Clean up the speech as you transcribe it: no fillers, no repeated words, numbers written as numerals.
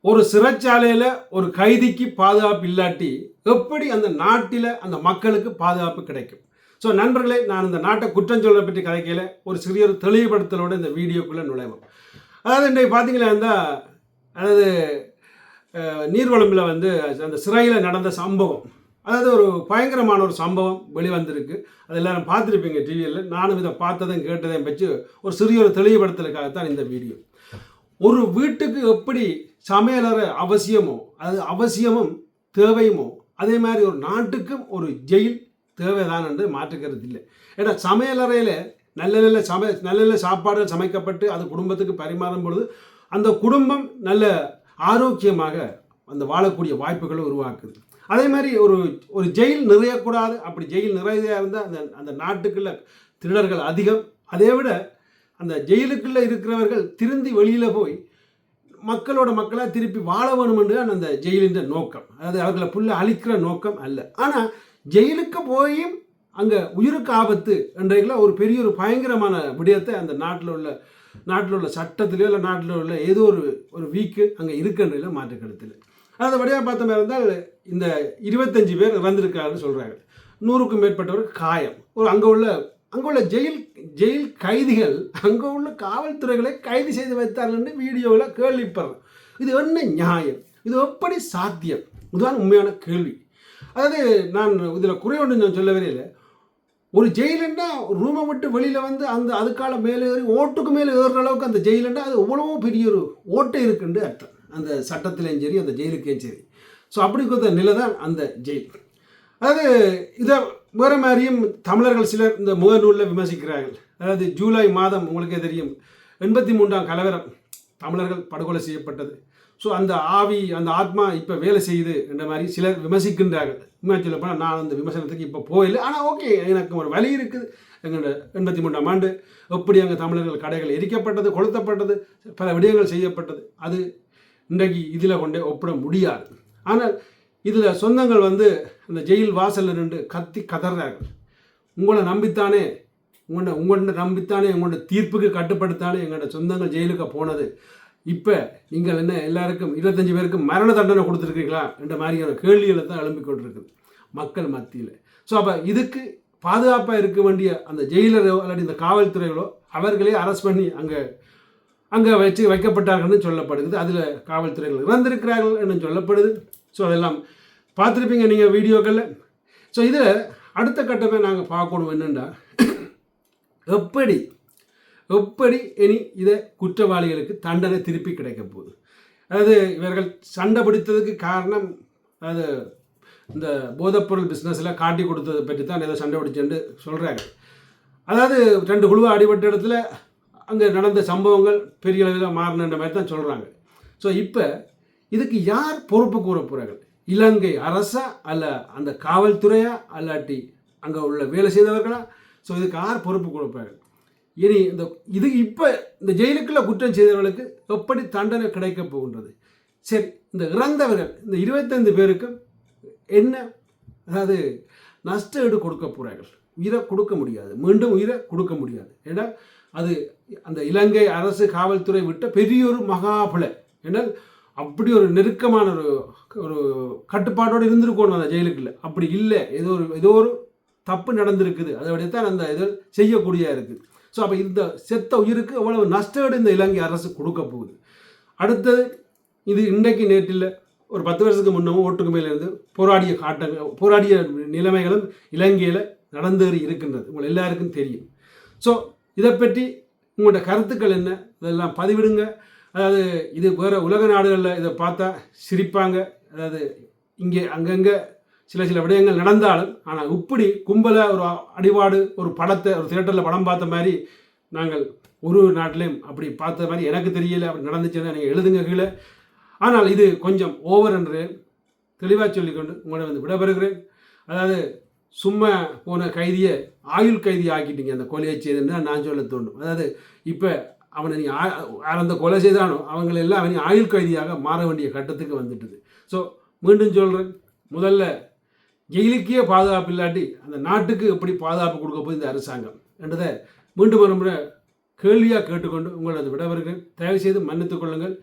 ஒரு சிறைச்சாலையில் ஒரு கைதிக்கு பாதுகாப்பு இல்லாட்டி எப்படி அந்த நாட்டில் அந்த மக்களுக்கு பாதுகாப்பு கிடைக்கும்? ஸோ நண்பர்களே, நான் இந்த நாட்டை குற்றம் சொல்ல பற்றி கதைக்கையில் ஒரு சிறிய ஒரு தெளிவுபடுத்தலோடு இந்த வீடியோக்குள்ளே நுழைவோம். அதாவது இன்றைக்கு பார்த்தீங்களா இருந்தால், அதாவது நீர்வளம்பில் வந்து அந்த சிறையில் நடந்த சம்பவம், அதாவது ஒரு பயங்கரமான ஒரு சம்பவம் வெளிவந்திருக்கு. அது எல்லாரும் பார்த்துருப்பீங்க டிவியில். நானும் இதை பார்த்ததையும் கேட்டதையும் வச்சு ஒரு சிறிய ஒரு தெளிவுபடுத்தலுக்காகத்தான் இந்த வீடியோ. ஒரு வீட்டுக்கு எப்படி சமையலறை அவசியமோ, அது அவசியமும் தேவையுமோ, அதே மாதிரி ஒரு நாட்டுக்கும் ஒரு ஜெயில் தேவைதான் என்று மாற்றுக்கிறது இல்லை. ஏன்னா சமையலறையில் நல்ல நல்ல சாப்பாடுகள் சமைக்கப்பட்டு அது குடும்பத்துக்கு பரிமாறும் பொழுது அந்த குடும்பம் நல்ல ஆரோக்கியமாக அந்த வாழக்கூடிய வாய்ப்புகளை உருவாக்குது. அதே மாதிரி ஒரு ஜெயில் நிறையக்கூடாது. அப்படி ஜெயில் நிறைய இருந்தால் அந்த நாட்டுக்குள்ள திருடர்கள் அதிகம். அதை விட அந்த ஜெயிலுக்குள்ளே இருக்கிறவர்கள் திருந்தி வெளியில் போய் மக்களாக திருப்பி வாழ வேணும் என்று அந்த ஜெயிலின் நோக்கம். அதாவது அவர்களை புல்ல அழிக்கிற நோக்கம் அல்ல. ஆனால் ஜெயிலுக்கு போயும் அங்கே உயிருக்கு ஆபத்து என்றைக்குள்ள ஒரு பெரிய ஒரு பயங்கரமான விடயத்தை அந்த நாட்டில் உள்ள சட்டத்திலேயோ இல்லை நாட்டில் உள்ள ஏதோ ஒரு வீக்கு அங்கே இருக்குன்றதில் மாற்று கருத்தில். அதாவது வழியாக பார்த்த மாதிரி இருந்தால் இந்த 25 பேர் இறந்திருக்காருன்னு சொல்கிறாங்க. 100க்கும் மேற்பட்டவர் காயம். அங்கே உள்ள ஜெயில் கைதிகள் அங்கே உள்ள காவல்துறைகளை கைது செய்து வைத்தார்கள் வீடியோவில் கேள்விப்படுறேன். இது என்ன நியாயம்? இது எப்படி சாத்தியம்? இதுதான் உண்மையான கேள்வி. அதாவது நான் இதில் குறை ஒன்று நான் சொல்லவே இல்லை. ஒரு ஜெயிலுன்னா ரூமை விட்டு வெளியில் வந்து அதுக்கால மேலே ஏறி ஓட்டுக்கு மேலே ஏறுற அளவுக்கு அந்த ஜெயிலுன்னா அது எவ்வளவோ பெரிய ஒரு ஓட்டை இருக்குன்னு அர்த்தம். அந்த சட்டத்திலையும் சரி அந்த ஜெயிலுக்கேயும் சரி. ஸோ அப்படி கொடுத்த நிலை தான் அந்த ஜெயில். அதாவது இதை வேறு மாதிரியும் தமிழர்கள் சிலர் இந்த முகநூலில் விமர்சிக்கிறார்கள். அதாவது ஜூலை மாதம் உங்களுக்கே தெரியும் 83ஆம் கலவரம், தமிழர்கள் படுகொலை செய்யப்பட்டது. ஸோ அந்த ஆத்மா இப்போ வேலை செய்யுது என்ற மாதிரி சிலர் விமர்சிக்கின்றார்கள். உண்மையாக சொல்லப்போனால் நான் அந்த விமர்சனத்துக்கு இப்போ போயில்லை. ஆனால் ஓகே, எனக்கு ஒரு வழி இருக்குது. எங்களோட 83ஆம் ஆண்டு எப்படி அங்கே தமிழர்கள் கடைகள் எரிக்கப்பட்டது, கொளுத்தப்பட்டது, பல விடயங்கள் செய்யப்பட்டது. அது இன்றைக்கு இதில் கொண்டே ஒப்பிட முடியாது. ஆனால் இதில் சொந்தங்கள் வந்து அந்த ஜெயில் வாசலில் நின்று கத்தி கதறார்கள். உங்களை நம்பித்தானே உங்களோட தீர்ப்புக்கு கட்டுப்படுத்தானே எங்களோட சொந்தங்கள் ஜெயிலுக்கு போனது. இப்போ நீங்கள் என்ன எல்லாருக்கும் 25 பேருக்கு மரண தண்டனை கொடுத்துருக்கீங்களா என்ற மாதிரியான கேள்விகளை தான் எழும்பிக் கொண்டிருக்குது மக்கள் மத்தியில். ஸோ அப்போ இதுக்கு பாதுகாப்பாக இருக்க வேண்டிய அந்த ஜெயிலரோ அல்லது இந்த காவல்துறைகளோ அவர்களே அரெஸ்ட் பண்ணி அங்கே வைக்கப்பட்டார்கள்னு சொல்லப்படுது. அதில் காவல்துறைகள் இறந்திருக்கிறார்கள் என்று சொல்லப்படுது. ஸோ அதெல்லாம் பார்த்துருப்பீங்க நீங்கள் வீடியோக்களில். ஸோ இதில் அடுத்த கட்டமே நாங்கள் பார்க்கணும் என்னென்னா, எப்படி இனி இதை குற்றவாளிகளுக்கு தண்டனை திருப்பி கிடைக்க போகுது. அதாவது இவர்கள் சண்டை பிடித்ததுக்கு காரணம் அது இந்த போதைப்பொருள் பிஸ்னஸில் காட்டி கொடுத்ததை பற்றி தான் ஏதோ சண்டை பிடிச்சுன்னு சொல்கிறாங்க. அதாவது 2 குழுவாக அடிபட்ட இடத்துல அங்கே நடந்த சம்பவங்கள் பெரிய அளவில் மாறின மாதிரி தான் சொல்கிறாங்க. ஸோ இப்போ இதுக்கு யார் பொறுப்பு கூற போகிறார்கள்? இலங்கை அரசா அல்ல அந்த காவல்துறையா அல்லாட்டி அங்கே உள்ள வேலை செய்தவர்களா? ஸோ இதுக்கு யார் பொறுப்பு கொடுப்பார்கள்? இனி இப்போ இந்த ஜெயிலுக்குள்ள குற்றம் செய்தவர்களுக்கு எப்படி தண்டனை கிடைக்க போகின்றது? சரி, இந்த இறந்தவர்கள் இந்த 25 பேருக்கு என்ன, அதாவது நஷ்ட ஈடு கொடுக்க போகிறார்கள்? உயிரை கொடுக்க முடியாது, மீண்டும் உயிரை கொடுக்க முடியாது. ஏன்னா அது அந்த இலங்கை அரசு காவல்துறை விட்ட பெரிய ஒரு மகாபலை. ஏன்னால் அப்படி ஒரு நெருக்கமான ஒரு கட்டுப்பாட்டோடு இருந்திருக்கணும் அந்த ஜெயிலுக்குள்ள. அப்படி இல்லை, ஏதோ ஒரு தப்பு நடந்திருக்குது, அதோடையத்தான் அந்த இதில் செய்யக்கூடிய இருக்குது. ஸோ அப்போ இந்த செத்த உயிருக்கு அவ்வளவு நஷ்டம் இந்த இலங்கை அரசு கொடுக்க போகுது. அடுத்தது, இது இன்றைக்கு நேற்றில் ஒரு 10 வருஷத்துக்கு முன்னமும் ஓட்டுக்கு மேலே இருந்து போராடிய நிலைமைகளும் இலங்கையில் நடந்தேறி இருக்கின்றது. உங்கள் எல்லாருக்கும் தெரியும். ஸோ இதை பற்றி உங்களோட கருத்துக்கள் என்ன, இதெல்லாம் பதிவிடுங்க. அதாவது இது வேறு உலக நாடுகளில் இதை பார்த்தா சிரிப்பாங்க. அதாவது இங்கே அங்கங்கே சில விடயங்கள் நடந்தாலும், ஆனால் இப்படி கும்பலை ஒரு அடிபாடு ஒரு படத்தை ஒரு தியேட்டரில் படம் பார்த்த மாதிரி நாங்கள் ஒரு நாட்டிலையும் அப்படி பார்த்த மாதிரி எனக்கு தெரியல. அப்படி நடந்துச்சுன்னா நீங்கள் எழுதுங்க கீழே. ஆனால் இது கொஞ்சம் ஓவர் என்று தெளிவாக சொல்லிக்கொண்டு உங்களை வந்து விடைபெறுகிறேன். அதாவது சும்மா போன கைதியை ஆயுள் கைதி ஆக்கிட்டீங்க அந்த கொலையை செய்துன்னு நான் சொல்ல தோண்டும். அதாவது இப்போ அவனை நீ அந்த கொலை செய்தானோ அவங்களெல்லாம் அவனை ஆயுள் கைதியாக மாற வேண்டிய கட்டத்துக்கு வந்துட்டுது. ஸோ மீண்டும் சொல்கிறேன், முதல்ல ஜெயிலுக்கே பாதுகாப்பு இல்லாட்டி அந்த நாட்டுக்கு எப்படி பாதுகாப்பு கொடுக்க போகுது இந்த அரசாங்கம் என்றதை மீண்டும் ஒரு முறை கேள்வியாக கேட்டுக்கொண்டு உங்களது விடைபெறுகிறேன். தயவுசெய்து மன்னித்துக் கொள்ளுங்கள்.